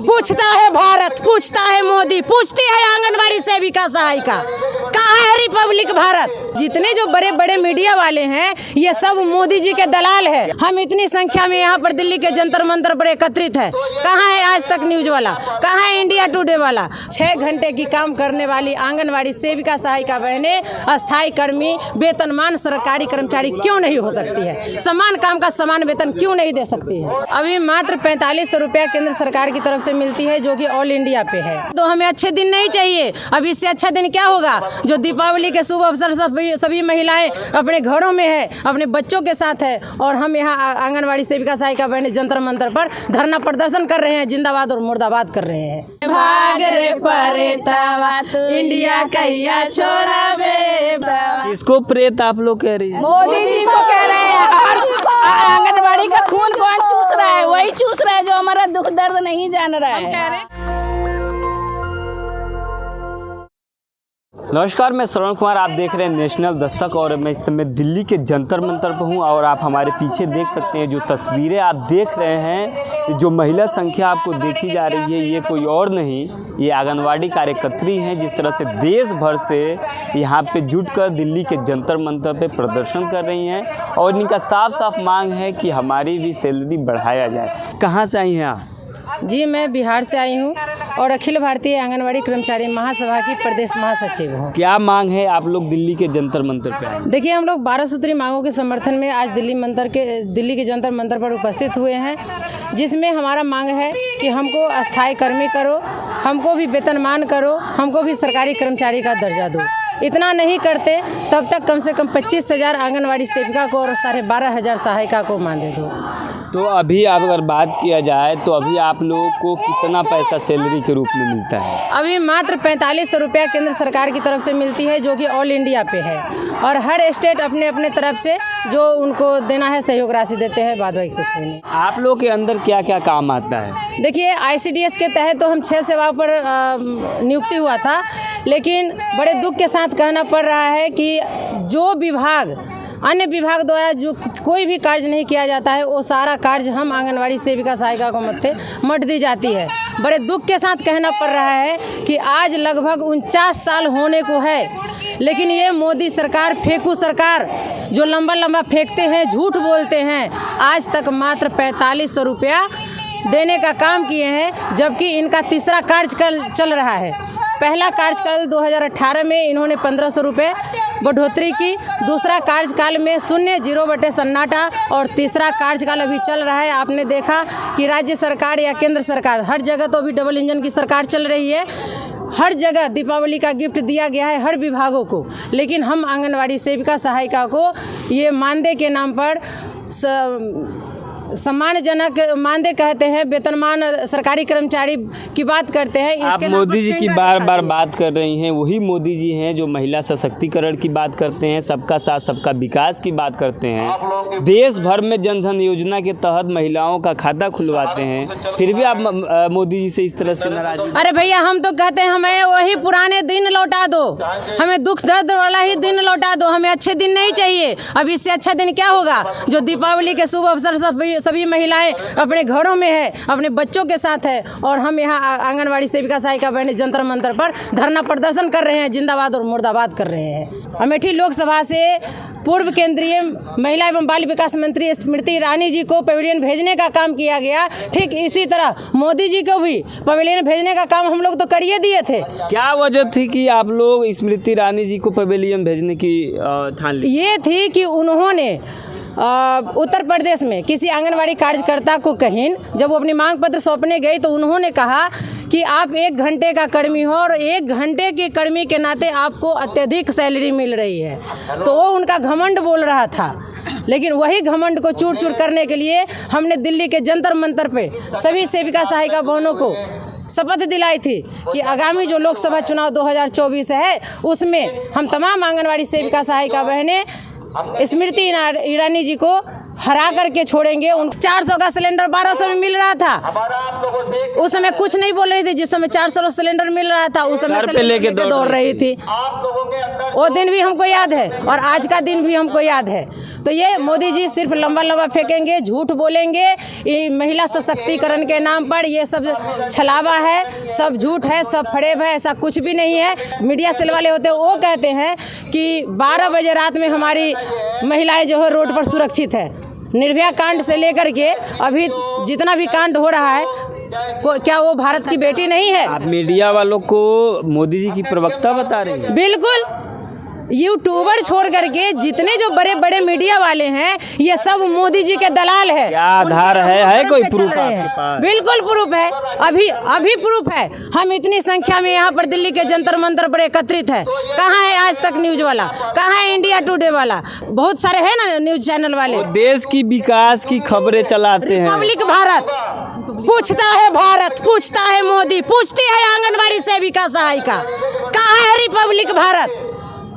पूछता है भारत, पूछता है मोदी, पूछती है आंगनबाड़ी सेविका सहायिका, कहाँ है रिपब्लिक भारत। जितने जो बड़े बड़े मीडिया वाले हैं ये सब मोदी जी के दलाल है। हम इतनी संख्या में यहाँ पर दिल्ली के जंतर मंतर पर एकत्रित है, कहाँ है आज तक न्यूज वाला, कहाँ है इंडिया टुडे वाला। 6 घंटे की काम करने वाली आंगनबाड़ी सेविका सहायिका बहनें अस्थायी कर्मी, वेतनमान सरकारी कर्मचारी क्यों नहीं हो सकती है? समान काम का समान वेतन क्यों नहीं दे सकती है? अभी मात्र 4500 रुपया केंद्र सरकार की तरफ से मिलती है जो कि ऑल इंडिया पे है। तो हमें अच्छे दिन नहीं चाहिए। अब इससे अच्छा दिन क्या होगा जो दीपावली के शुभ अवसर सभी महिलाएं अपने घरों में है, अपने बच्चों के साथ है, और हम यहाँ आंगनबाड़ी सेविका सहायिका बहनें जंतर मंतर पर धरना प्रदर्शन कर रहे हैं, जिंदाबाद और मुर्दाबाद कर रहे हैं। भाग रे परेतावा इंडिया कहिया छोड़ावे। किसको प्रेत आप लोग कह रही है? मोदी जी को कह रहे हैं। आंगनबाड़ी का खून कौन चूस रहा है? वही चूस रहा है जो हमारा दुख दर्द नहीं जान रहा है। नमस्कार, मैं श्रवण कुमार, आप देख रहे हैं नेशनल दस्तक, और मैं इस समय दिल्ली के जंतर मंतर पर हूं। और आप हमारे पीछे देख सकते हैं जो तस्वीरें आप देख रहे हैं, जो महिला संख्या आपको देखी जा रही है, ये कोई और नहीं, ये आंगनवाड़ी कार्यकर्त्री हैं। जिस तरह से देश भर से यहाँ पे जुटकर दिल्ली के जंतर मंतर पे प्रदर्शन कर रही हैं, और इनका साफ साफ मांग है कि हमारी भी सैलरी बढ़ाया जाए। कहाँ से आई हैं आप? जी, मैं बिहार से आई हूँ और अखिल भारतीय आंगनबाड़ी कर्मचारी महासभा की प्रदेश महासचिव हूँ। क्या मांग है? आप लोग दिल्ली के जंतर मंतर पे आए? देखिए, हम लोग 12 सूत्री मांगों के समर्थन में आज दिल्ली के जंतर मंतर पर उपस्थित हुए हैं, जिसमें हमारा मांग है कि हमको अस्थायी कर्मी करो, हमको भी वेतनमान करो, हमको भी सरकारी कर्मचारी का दर्जा दो। इतना नहीं करते तब तक कम से कम 25,000 आंगनबाड़ी सेविका को और 12,500 सहायिका को मानदेय दो। तो अभी अगर बात किया जाए तो अभी आप लोगों को कितना पैसा सैलरी के रूप में मिलता है? अभी मात्र 4500 रुपया केंद्र सरकार की तरफ से मिलती है जो कि ऑल इंडिया पे है, और हर स्टेट अपने अपने तरफ से जो उनको देना है सहयोग राशि देते हैं, बाद बाकी कुछ भी नहीं। आप लोग के अंदर क्या क्या काम आता है? देखिए, ICDS के तहत तो हम 6 सेवाओं पर नियुक्ति हुआ था, लेकिन बड़े दुख के साथ कहना पड़ रहा है कि जो विभाग अन्य विभाग द्वारा जो कोई भी कार्य नहीं किया जाता है, वो सारा कार्य हम आंगनबाड़ी सेविका सहायिका को मत दी जाती है। बड़े दुख के साथ कहना पड़ रहा है कि आज लगभग 49 साल होने को है, लेकिन ये मोदी सरकार, फेंकू सरकार, जो लंबा लंबा फेंकते हैं, झूठ बोलते हैं, आज तक मात्र 4500 रुपया देने का काम किए हैं, जबकि इनका तीसरा कार्यकाल चल रहा है। पहला कार्यकाल 2018 में इन्होंने 1500 रुपये बढ़ोतरी की, दूसरा कार्यकाल में 0 सन्नाटा, और तीसरा कार्यकाल अभी चल रहा है। आपने देखा कि राज्य सरकार या केंद्र सरकार, हर जगह तो अभी डबल इंजन की सरकार चल रही है, हर जगह दीपावली का गिफ्ट दिया गया है हर विभागों को, लेकिन हम आंगनबाड़ी सेविका सहायिका को ये मानदेय के नाम पर सम्मानजनक मानदेय कहते हैं, वेतनमान सरकारी कर्मचारी की बात करते हैं। आप मोदी जी की बार बार बात कर रही हैं, वही मोदी जी हैं जो महिला सशक्तिकरण की बात करते हैं, सबका साथ सबका विकास की बात करते हैं, देश भर में जनधन योजना के तहत महिलाओं का खाता खुलवाते हैं, फिर भी आप मोदी जी से इस तरह से नाराज? अरे भैया, हम तो कहते हैं हमें वही पुराने दिन लौटा दो, हमें दुख दर्द वाला ही दिन लौटा दो, हमें अच्छे दिन नहीं चाहिए। अब इससे अच्छा दिन क्या होगा जो दीपावली के शुभ अवसर सभी महिलाएं अपने घरों में है, अपने बच्चों के साथ है, और हम यहाँ आंगनबाड़ी सेविका सहायिका बहनें जंतर मंतर पर धरना प्रदर्शन कर रहे हैं, जिंदाबाद और मुर्दाबाद कर रहे हैं। अमेठी लोकसभा से पूर्व केंद्रीय महिला एवं बाल विकास मंत्री स्मृति ईरानी जी को पवेलियन भेजने का काम किया गया, ठीक इसी तरह मोदी जी को भी पवेलियन भेजने का काम हम लोग तो करिए दिए थे। क्या वजह थी कि आप लोग स्मृति ईरानी जी को पवेलियन भेजने की ठान ली? ये थी कि उन्होंने उत्तर प्रदेश में किसी आंगनबाड़ी कार्यकर्ता को कहीं जब वो अपनी मांग पत्र सौंपने गई, तो उन्होंने कहा कि आप 1 घंटे का कर्मी हो और 1 घंटे के कर्मी के नाते आपको अत्यधिक सैलरी मिल रही है। तो वो उनका घमंड बोल रहा था, लेकिन वही घमंड को चूर चूर करने के लिए हमने दिल्ली के जंतर मंतर पे सभी सेविका सहायिका बहनों को शपथ दिलाई थी कि आगामी जो लोकसभा चुनाव 2024 है, उसमें हम तमाम आंगनबाड़ी सेविका सहायिका बहनें स्मृति ईरानी जी को हरा करके छोड़ेंगे। उन 400 का सिलेंडर 1200 में मिल रहा था, उस समय कुछ नहीं बोल रही थी। जिस समय 400 सिलेंडर मिल रहा था, उस समय लेके दौड़ रही थी। वो दिन भी हमको याद है और आज का दिन भी हमको याद है। तो ये मोदी जी सिर्फ लंबा लंबा फेंकेंगे, झूठ बोलेंगे, ये महिला सशक्तिकरण के नाम पर ये सब छलावा है, सब झूठ है, सब फरेब है, ऐसा कुछ भी नहीं है। मीडिया सेल वाले होते हैं वो कहते हैं कि 12 बजे रात में हमारी महिलाएं जो है रोड पर सुरक्षित है। निर्भया कांड से लेकर के अभी जितना भी कांड हो रहा है, क्या वो भारत की बेटी नहीं है? आप मीडिया वालों को मोदी जी की प्रवक्ता बता रहे हैं? बिल्कुल, यूट्यूबर छोड़ करके जितने जो बड़े बड़े मीडिया वाले हैं ये सब मोदी जी के दलाल है। क्या आधार है कोई प्रूफ आपके पास? बिल्कुल प्रूफ है, अभी प्रूफ है। हम इतनी संख्या में यहाँ पर दिल्ली के जंतर मंतर पर एकत्रित है। कहाँ है आज तक न्यूज वाला, कहाँ है इंडिया टुडे वाला? बहुत सारे हैं ना न्यूज चैनल वाले, देश की विकास की खबरें चलाते हैं। रिपब्लिक भारत पूछता है, भारत पूछता है, मोदी पूछती है आंगनबाड़ी सेविका सहायिका। कहाँ है रिपब्लिक भारत?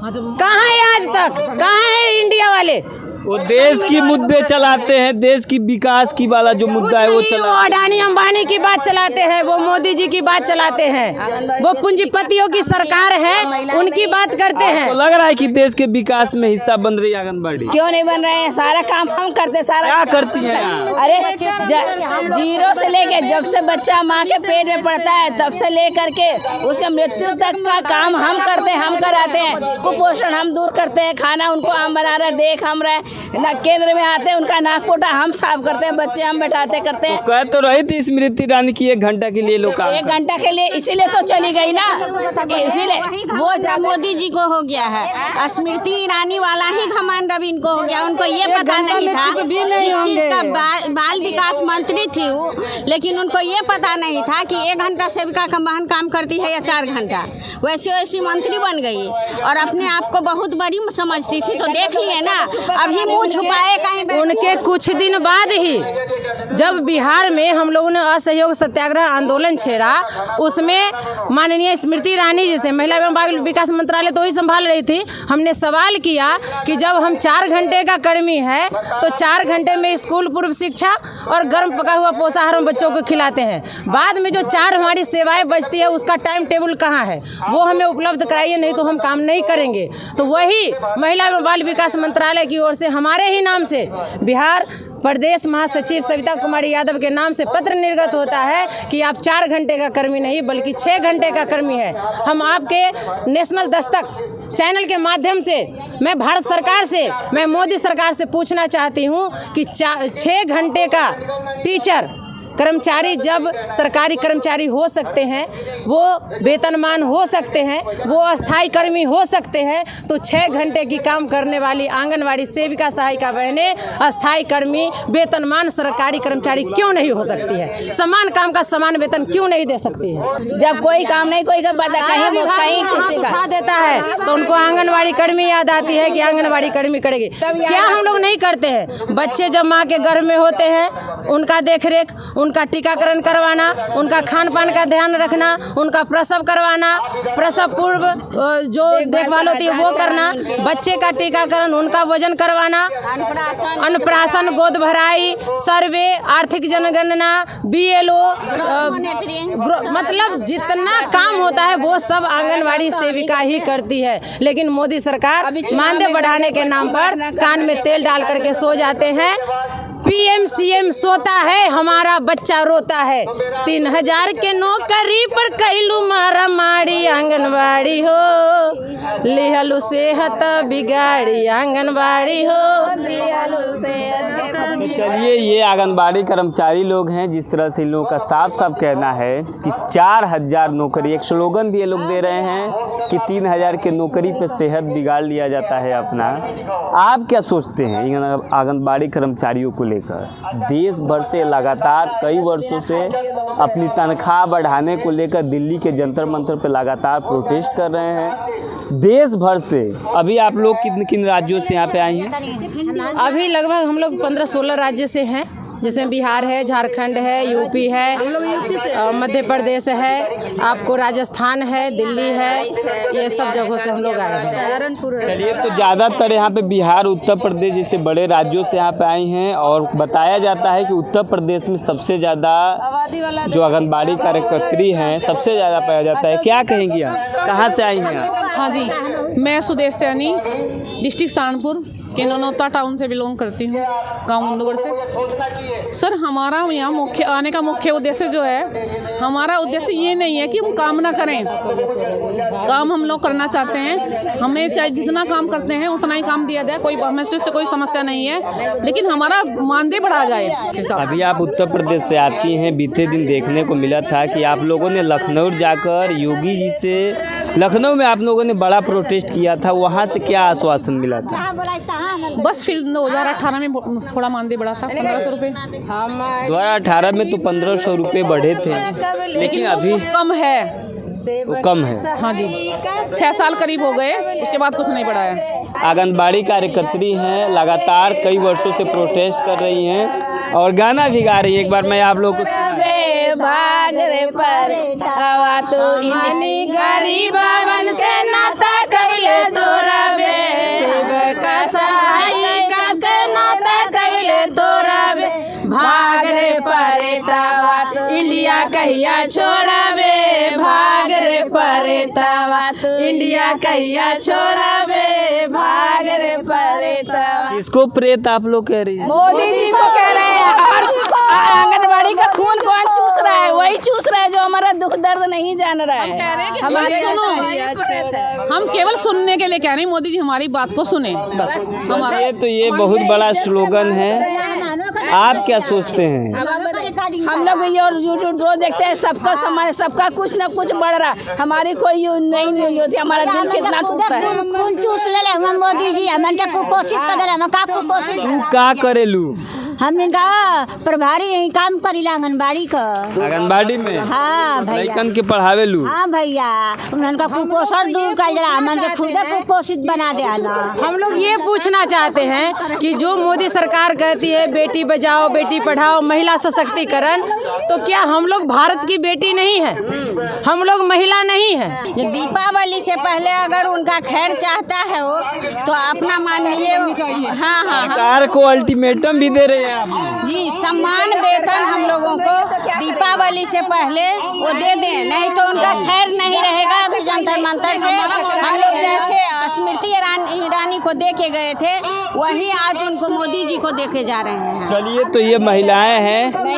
कहाँ है आज तक? कहाँ है इंडिया वाले? वो देश की मुद्दे चलाते हैं, देश की विकास की वाला जो मुद्दा है वो वो अडानी अंबानी की बात चलाते हैं, वो मोदी जी की बात चलाते हैं, वो पूंजीपतियों की सरकार है उनकी बात करते हैं। तो लग रहा है कि देश के विकास में हिस्सा बन रही है आंगनबाड़ी। क्यों नहीं बन रहे हैं? सारा काम हम करते, सारा क्या करती हैं? अरे जीरो से लेके जब से बच्चा माँ के पेट में पड़ता है तब से लेकर के उसका मृत्यु तक का काम हम करते हैं, हम कराते हैं। कुपोषण हम दूर करते हैं, खाना उनको हम बना रहे, देख हम रहे ना, केंद्र में आते हैं उनका नाक पोटा हम साफ करते हैं, बच्चे हम बैठाते करते हैं। कह तो रही थी स्मृति ईरानी की 1 घंटा के लिए लोग 1 घंटा के लिए इसीलिए तो चली गई ना, इसीलिए वो मोदी जी को हो गया है। स्मृति ईरानी वाला ही घमंड अब इनको हो गया। उनको ये पता नहीं था, जिस चीज का बाल विकास मंत्री थी वो, लेकिन उनको ये पता नहीं था कि 1 घंटा सेविका का महान काम करती है या 4 घंटा। वैसी वैसी मंत्री बन गई और अपने आप को बहुत बड़ी समझती थी। तो देख लिए ना, अभी मुंह छुपाए कहीं। उनके कुछ दिन बाद ही जब बिहार में हम लोगों ने असहयोग सत्याग्रह आंदोलन छेड़ा, उसमें माननीय स्मृति ईरानी जी से, महिला एवं बाल विकास मंत्रालय तो ही संभाल रही थी, हमने सवाल किया कि जब हम 4 घंटे का कर्मी है तो 4 घंटे में स्कूल पूर्व शिक्षा और गर्म पका हुआ पोषाहार हम बच्चों को खिलाते हैं, बाद में जो 4 हमारी सेवाएं बचती है उसका टाइम टेबल कहाँ है? वो हमें उपलब्ध कराइए, नहीं तो हम काम नहीं करेंगे। तो वही महिला एवं बाल विकास मंत्रालय की ओर से हमारे ही नाम से बिहार प्रदेश महासचिव सविता कुमारी यादव के नाम से पत्र निर्गत होता है कि आप 4 घंटे का कर्मी नहीं बल्कि 6 घंटे का कर्मी है। हम आपके नेशनल दस्तक चैनल के माध्यम से मैं भारत सरकार से, मैं मोदी सरकार से पूछना चाहती हूँ कि 6 घंटे का टीचर कर्मचारी जब सरकारी कर्मचारी हो सकते हैं, वो वेतनमान हो सकते हैं, वो अस्थाई कर्मी हो सकते हैं, तो 6 घंटे की काम करने वाली आंगनवाड़ी सेविका सहायिका बहनें अस्थाई कर्मी वेतनमान सरकारी कर्मचारी क्यों नहीं हो सकती है? समान काम का समान वेतन क्यों नहीं दे सकती है? जब कोई काम नहीं कोई कर पाता, कहीं किसी का देता है तो उनको आंगनवाड़ी कर्मी याद आती है कि आंगनवाड़ी कर्मी करेगी। क्या हम लोग नहीं करते हैं? बच्चे जब माँ के गर्भ में होते हैं उनका देखरेख, उनका टीकाकरण करवाना, उनका खान पान का ध्यान रखना, उनका प्रसव करवाना, प्रसव पूर्व जो देखभाल होती है वो करना, बच्चे का टीकाकरण, उनका वजन करवाना, अन्नप्राशन, गोद भराई, सर्वे, आर्थिक जनगणना, BLO, मतलब जितना काम होता है वो सब आंगनवाड़ी सेविका ही करती है। लेकिन मोदी सरकार मानदेय बढ़ाने के नाम पर कान में तेल डाल करके सो जाते हैं। PM CM सोता है, हमारा बच्चा रोता है। 3000 के नौकरी पर कैलू मारा मारी आंगनबाड़ी हो, लिहलू सेहत बिगाड़ी आंगनबाड़ी हो, लिहलू सेहत। तो चलिए, ये आंगनबाड़ी कर्मचारी लोग हैं, जिस तरह से इन लोगों का साफ साफ कहना है कि 4000 नौकरी, एक स्लोगन भी ये लोग दे रहे हैं कि 3000 के नौकरी पे सेहत बिगाड़ लिया जाता है अपना। आप क्या सोचते हैं इन आंगनबाड़ी कर्मचारियों को लेकर? देश भर से लगातार कई वर्षों से अपनी तनख्वाह बढ़ाने को लेकर दिल्ली के जंतर मंतर पे लगातार प्रोटेस्ट कर रहे हैं, देश भर से। अभी आप लोग किन किन राज्यों से यहाँ पे आई हैं? अभी लगभग हम लोग 15-16 राज्य से हैं, जिसमें बिहार है, झारखंड है, यूपी है, मध्य प्रदेश है, आपको राजस्थान है, दिल्ली है, ये सब जगहों से हम लोग आए हैं। चलिए, तो ज़्यादातर यहाँ पे बिहार, उत्तर प्रदेश जैसे बड़े राज्यों से यहाँ पे आई हैं, और बताया जाता है कि उत्तर प्रदेश में सबसे ज़्यादा जो आंगनबाड़ी कार्यकर्त्री हैं सबसे ज़्यादा पाया जाता है। क्या कहेंगी आप? कहाँ से आई हैं आप? हाँ जी, मैं सुदेश सैनी डिस्ट्रिक्ट सहारनपुर के नौनौता टाउन से बिलोंग करती हूँ, गांव मुंदुगढ़ से। सर हमारा यहाँ आने का मुख्य उद्देश्य जो है, हमारा उद्देश्य ये नहीं है कि हम काम ना करें। काम हम लोग करना चाहते हैं, हमें चाहे जितना काम करते हैं उतना ही काम दिया जाए, कोई हमें से कोई समस्या नहीं है, लेकिन हमारा मानदेय बढ़ा जाए। अभी आप उत्तर प्रदेश से आती हैं, बीते दिन देखने को मिला था कि आप लोगों ने लखनऊ जाकर योगी जी से, लखनऊ में आप लोगों ने बड़ा प्रोटेस्ट किया था, वहाँ से क्या आश्वासन मिला था? बस फिर 2018 में थोड़ा मानदेय बढ़ा था 1500 रुपये। 2018 में तो 1500 रुपये बढ़े थे, लेकिन अभी कम है, वो कम है। हाँ जी, 6 साल करीब हो गए, उसके बाद कुछ नहीं बढ़ा है। आंगनबाड़ी कार्यकर्त्री हैं, लगातार कई वर्षों से प्रोटेस्ट कर रही हैं और गाना भी गा रही है। एक बार मैं आप लोगों को भाग रे पर हवा तो इन्हीं गरीबन से नाता कबले तोरा बे, शिव का सहायिका से नाता कबले तोरा बे, भाग रे परेतावा इंडिया कहिया छोड़ा बे, भाग रे परेतावा इंडिया कहिया छोड़ा बे, भाग रे परेतावा। किसको प्रेत आप लोग कह रही है? मोदी जी को कह रहे हैं। आंगनबाड़ी का खून कौन चूस रहा है? वही चूस रहा है जो हमारा दुख दर्द नहीं जान रहा है। हमारे हम केवल सुनने के लिए कह रहे हैं, मोदी जी हमारी बात को सुने बस। हमारा ये तो ये बहुत बड़ा स्लोगन है, आप क्या सोचते हैं? हम लोग यूट्यूब रोज देखते हैं, सबका सामान, सबका कुछ न कुछ बढ़ रहा, हमारी कोई नहीं होती, हमारा दिल कितना टूटता है। खून चूस ले मोदी जी, हमन के कुपोषित कर दे, हम का कुपोषित तू का करेलू? हम इनका प्रभारी यही काम करीला आंगनबाड़ी का। आंगनबाड़ी में? हाँ भैया, लड़कन के पढ़ावेलू? हाँ भैया, उनका कुपोषण दूर कर जरा, हमन के खुद कुपोषित बना दे। हम लोग ये पूछना चाहते हैं कि जो मोदी सरकार कहती है बेटी बचाओ बेटी पढ़ाओ महिला सशक्तिकरण, तो क्या हम लोग भारत की बेटी नहीं है? हम लोग महिला नहीं है? दीपावली से पहले अगर उनका खैर चाहता है वो, तो अपना माननीय हाँ हाँ सरकार को अल्टीमेटम भी दे रहे हैं आप जी, सम्मान वेतन हम लोगों को दीपावली से पहले वो दे दें, नहीं तो उनका खैर नहीं रहेगा। अभी जंतर मंतर से हम लोग जैसे स्मृति ईरानी को देखे गए थे, वही आज उनको मोदी जी को देखे जा रहे हैं। चलिए, तो ये महिलाएं हैं,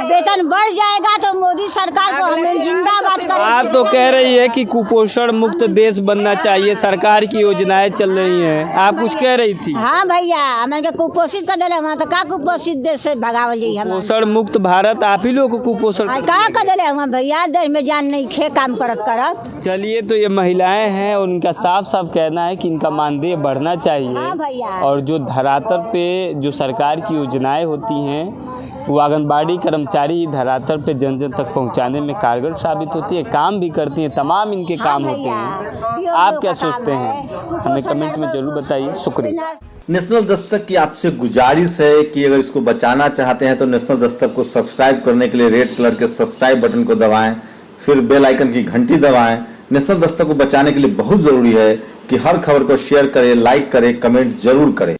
वेतन बढ़ जाएगा तो मोदी सरकार को हम लोग जिंदाबाद करेंगे। आप तो कह रही है कि कुपोषण मुक्त देश बनना चाहिए, सरकार की योजनाएं चल रही हैं, आप कुछ कह रही थी? हाँ भैया, हमारे के कुपोषित कर दिले, वहाँ तो का कुपोषित देश से भगावल जाइए। कुपोषण मुक्त भारत, आप ही लोग को कुपोषण का कर दिले वहाँ भैया, देश में जान नहीं खे काम करत करत। चलिए, तो ये महिलाएं हैं और उनका साफ साफ कहना है कि इनका मानदेय बढ़ना चाहिए। हाँ भैया, और जो धरातल पे जो सरकार की योजनाएं होती हैं, वो आंगनबाड़ी कर्मचारी धरातल पे जन जन तक पहुंचाने में कारगर साबित होती है, काम भी करती हैं, तमाम इनके काम होते हैं। आप क्या सोचते हैं? हमें कमेंट में जरूर बताइए। शुक्रिया। नेशनल दस्तक की आपसे गुजारिश है कि अगर इसको बचाना चाहते हैं तो नेशनल दस्तक को सब्सक्राइब करने के लिए रेड कलर के सब्सक्राइब बटन को दबाएं, फिर बेल आइकन की घंटी दबाएं। नेशनल दस्तक को बचाने के लिए बहुत जरूरी है कि हर खबर को शेयर करें, लाइक करें, कमेंट जरूर करें।